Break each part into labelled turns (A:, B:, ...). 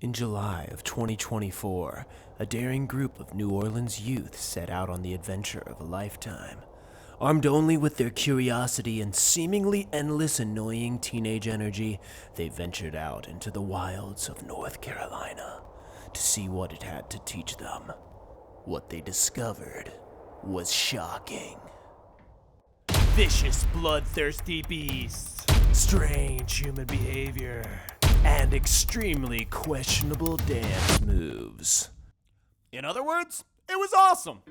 A: In July of 2024, a daring group of New Orleans youth set out on the adventure of a lifetime. Armed only with their curiosity and seemingly endless annoying teenage energy, they ventured out into the wilds of North Carolina to see what it had to teach them. What they discovered was shocking. Vicious, bloodthirsty beasts, strange human behavior, and extremely questionable dance moves.
B: In other words, it was awesome!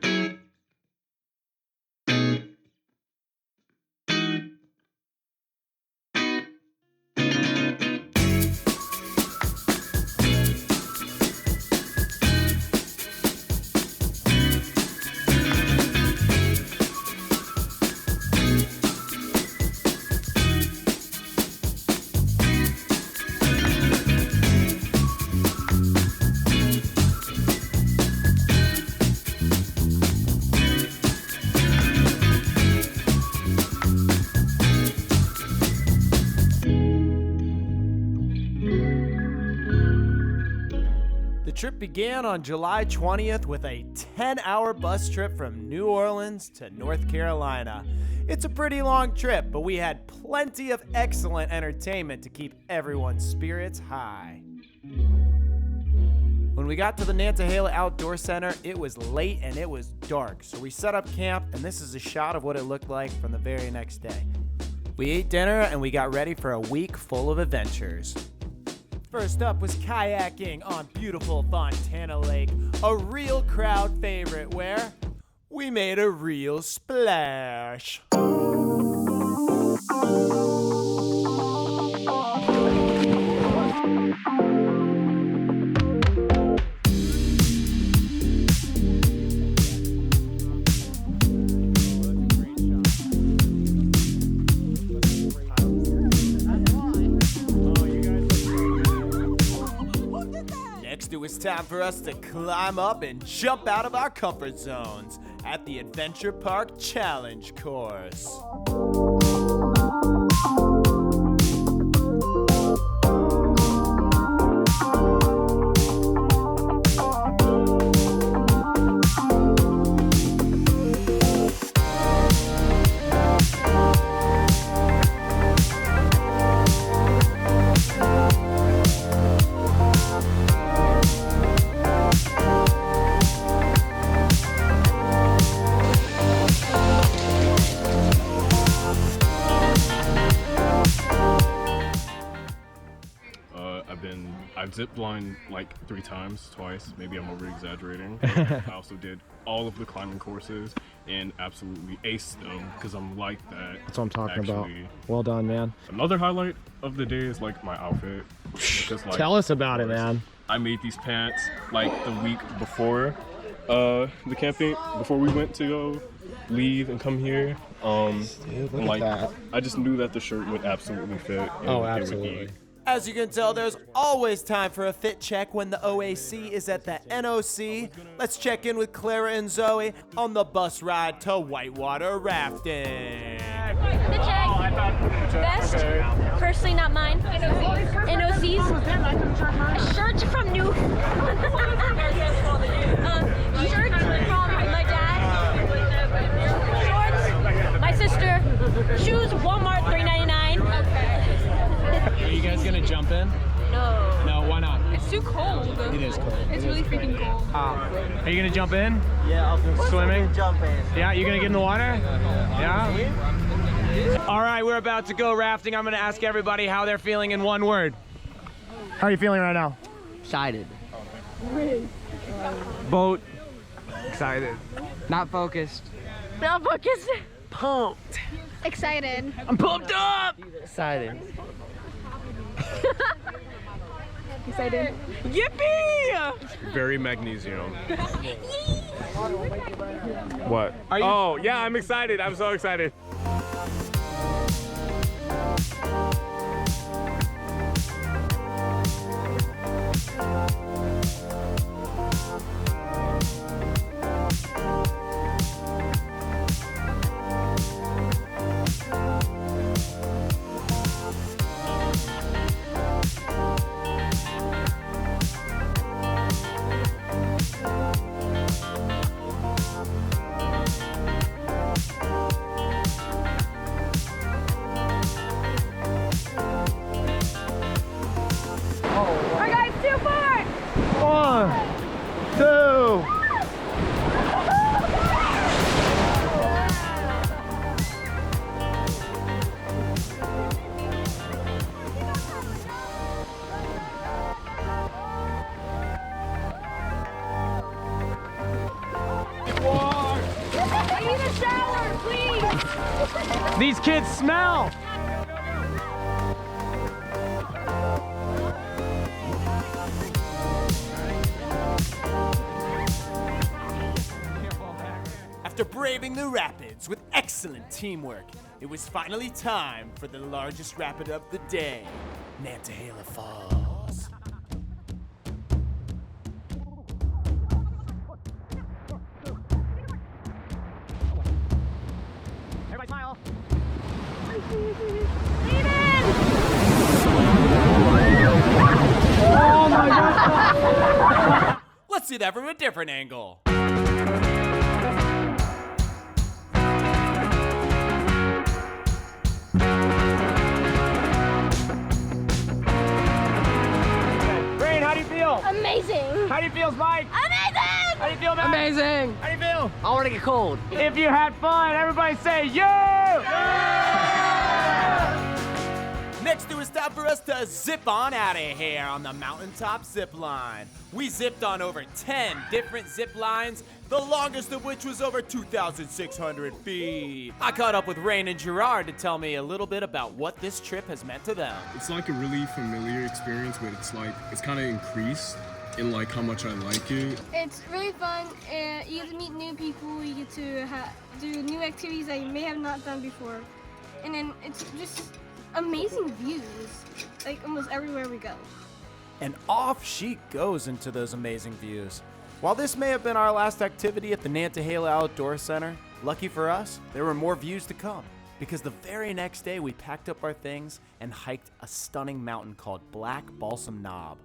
B: The trip began on July 20th with a 10-hour bus trip from New Orleans to North Carolina. It's a pretty long trip, but we had plenty of excellent entertainment to keep everyone's spirits high. When we got to the Nantahala Outdoor Center, it was late and it was dark, so we set up camp, and this is a shot of what it looked like from the very next day. We ate dinner and we got ready for a week full of adventures. First up was kayaking on beautiful Fontana Lake, a real crowd favorite where we made a real splash. Next, it was time for us to climb up and jump out of our comfort zones at the Adventure Park Challenge course.
C: I've ziplined like 3 times, twice. Maybe I'm over exaggerating. I also did all of the climbing courses and absolutely aced them because I'm like that.
D: That's what I'm talking about. Well done, man.
C: Another highlight of the day is like my outfit. Just, like,
D: tell us about it, man.
C: I made these pants like the week before the camping, before we went to go leave and come here.
D: Dude, look
C: like,
D: at that.
C: I just knew that the shirt would absolutely fit.
D: Oh, absolutely.
B: As you can tell, there's always time for a fit check when the OAC is at the NOC. Let's check in with Clara and Zoe on the bus ride to whitewater rafting.
E: The check. Best. Personally, not mine. NOCs. A shirt from New. Shirt from my dad. Shorts. My sister. Shoes. Walmart. $3.99.
D: Are you guys gonna jump in?
E: No.
D: No, why not?
F: It's too cold.
D: It is cold.
F: It's really freaking cold.
D: Are you gonna jump in?
G: Yeah, I'll do
D: Swimming?
G: jump in.
D: Yeah, you gonna get in the water? Yeah? All right, we're about to go rafting. I'm gonna ask everybody how they're feeling in one word. How are you feeling right now?
G: Excited.
D: Boat. Excited.
G: Not focused.
E: Not focused.
G: Pumped.
F: Excited.
D: I'm pumped up!
G: Excited.
F: Excited.
D: Yippee!
C: Very magnesium. What?
D: Are you-
C: Oh, yeah, I'm excited. I'm so excited.
D: These kids smell.
B: After braving the rapids with excellent teamwork, it was finally time for the largest rapid of the day, Nantahala Falls.
D: Everybody smile. Oh my God.
B: Let's see that from a different angle.
D: Rain, how do you feel?
E: Amazing.
D: How do you feel, Spike?
E: Amazing.
D: How do you feel, Matt?
G: Amazing.
D: How do you feel?
G: I want to get cold.
D: If you had fun, everybody say
B: Next, it was time for us to zip on out of here on the mountaintop zip line. We zipped on over 10 different zip lines, the longest of which was over 2,600 feet. I caught up with Rain and Gerard to tell me a little bit about what this trip has meant to them.
C: It's like a really familiar experience, but it's kind of increased in like how much I like it.
F: It's really fun. You get to meet new people. You get to do new activities that you may have not done before. And then it's just amazing views, like almost everywhere we go.
B: And off she goes into those amazing views. While this may have been our last activity at the Nantahala Outdoor Center, lucky for us, there were more views to come. Because the very next day we packed up our things and hiked a stunning mountain called Black Balsam Knob.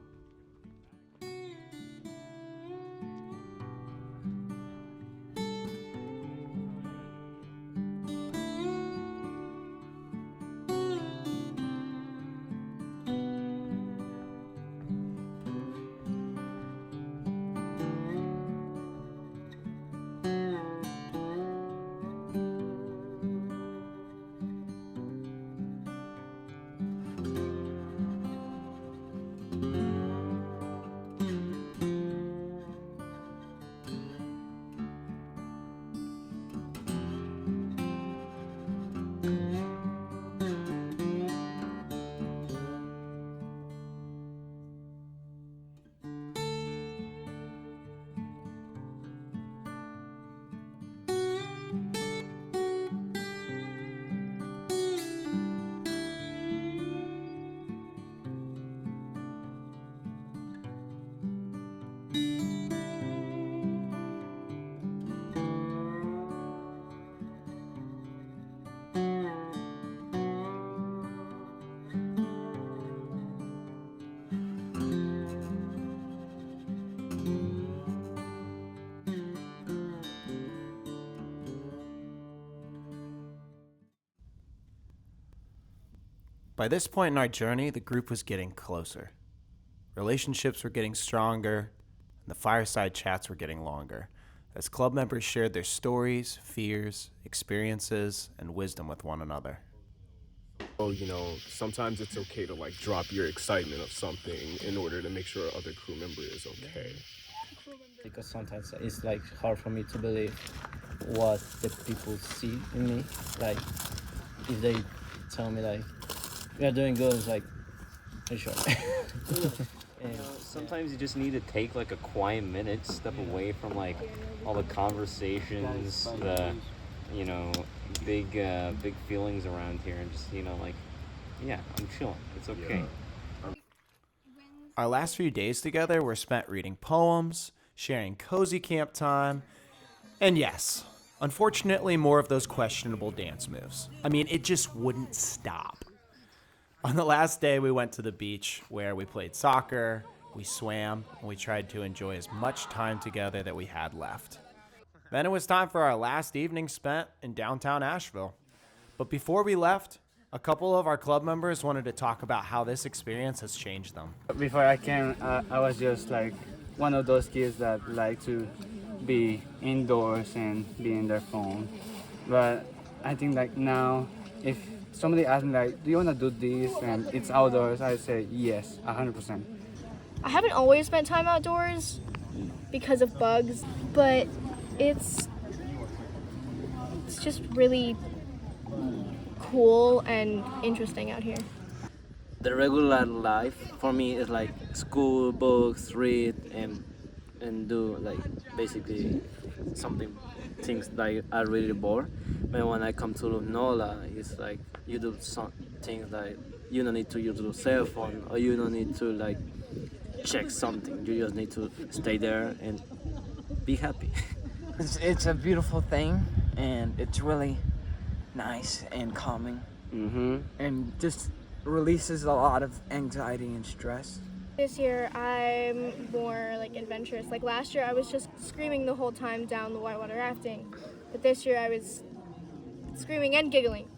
B: By this point in our journey, the group was getting closer. Relationships were getting stronger, and the fireside chats were getting longer, as club members shared their stories, fears, experiences, and wisdom with one another.
C: Oh, you know, sometimes it's okay to like drop your excitement of something in order to make sure other crew member is okay.
H: Because sometimes it's like hard for me to believe what the people see in me. Like if they tell me like we are doing good, it's like, are you sure?
I: And sometimes you just need to take like a quiet minute, step away from like all the conversations, the big feelings around here, and just like, yeah, I'm chilling. It's okay.
B: Our last few days together were spent reading poems, sharing cozy camp time, and yes, unfortunately, more of those questionable dance moves. I mean, it just wouldn't stop. On the last day, we went to the beach where we played soccer, we swam, and we tried to enjoy as much time together that we had left. Then it was time for our last evening spent in downtown Asheville. But before we left, a couple of our club members wanted to talk about how this experience has changed them.
J: Before I came, I was just like one of those kids that like to be indoors and be in their phone. But I think like now, if somebody asks me like, do you want to do this and it's outdoors, I say yes, 100%.
F: I haven't always spent time outdoors because of bugs, but it's just really cool and interesting out here.
H: The regular life for me is like school, books, read, and do like basically something things that are really bored. But when I come to NOLA, it's like you do some things that you don't need to use your cell phone or you don't need to like check something. You just need to stay there and be happy.
G: It's a beautiful thing, and it's really nice and calming, and just releases a lot of anxiety and stress.
F: This year I'm more like adventurous. Like last year I was just screaming the whole time down the whitewater rafting, but this year I was screaming and giggling.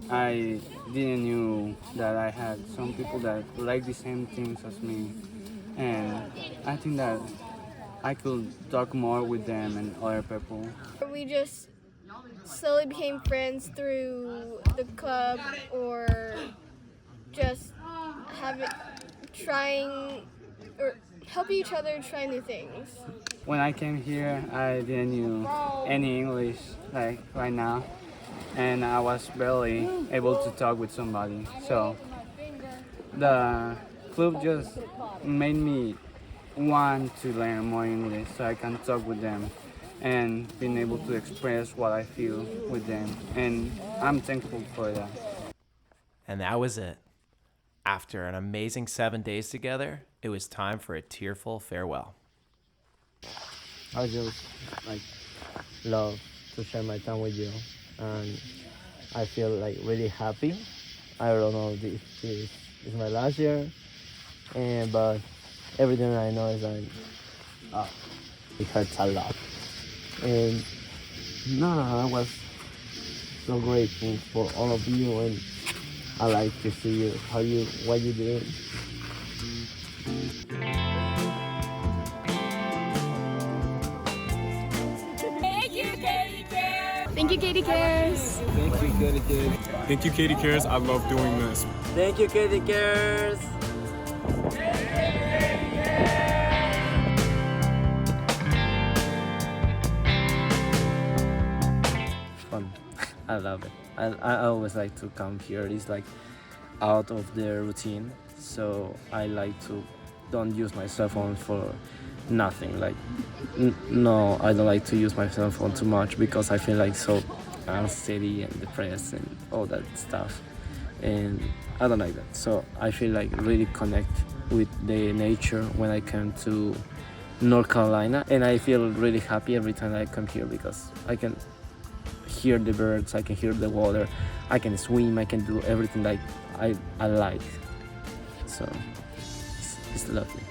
J: I didn't knew that I had some people that like the same things as me, and I think that I could talk more with them and other people.
F: We just slowly became friends through the club or just trying or helping each other try new things.
J: When I came here, I didn't knew any English like right now, and I was barely able to talk with somebody. So the club just made me want to learn more English so I can talk with them and being able to express what I feel with them, and I'm thankful for that.
B: And that was it. After an amazing 7 days together, it was time for a tearful farewell.
H: I just like love to share my time with you, and I feel like really happy. I don't know if this is my last year, but everything I know is that it hurts a lot. And no, I was so grateful for all of you, and I like to see you what you did.
F: Thank you, KatyCares! Thank you, KatyCares!
C: Thank you, KatyCares. Thank you, KatyCares. I love doing this.
H: Thank you, KatyCares. Fun. I love it. I always like to come here. It's like out of the routine, so I like to don't use my cell phone for nothing. Like no, I don't like to use my cell phone too much because I feel like so unsteady and depressed and all that stuff, and I don't like that. So I feel like really connect with the nature when I come to North Carolina, and I feel really happy every time I come here because I can hear the birds, I can hear the water, I can swim, I can do everything like I like. So it's lovely.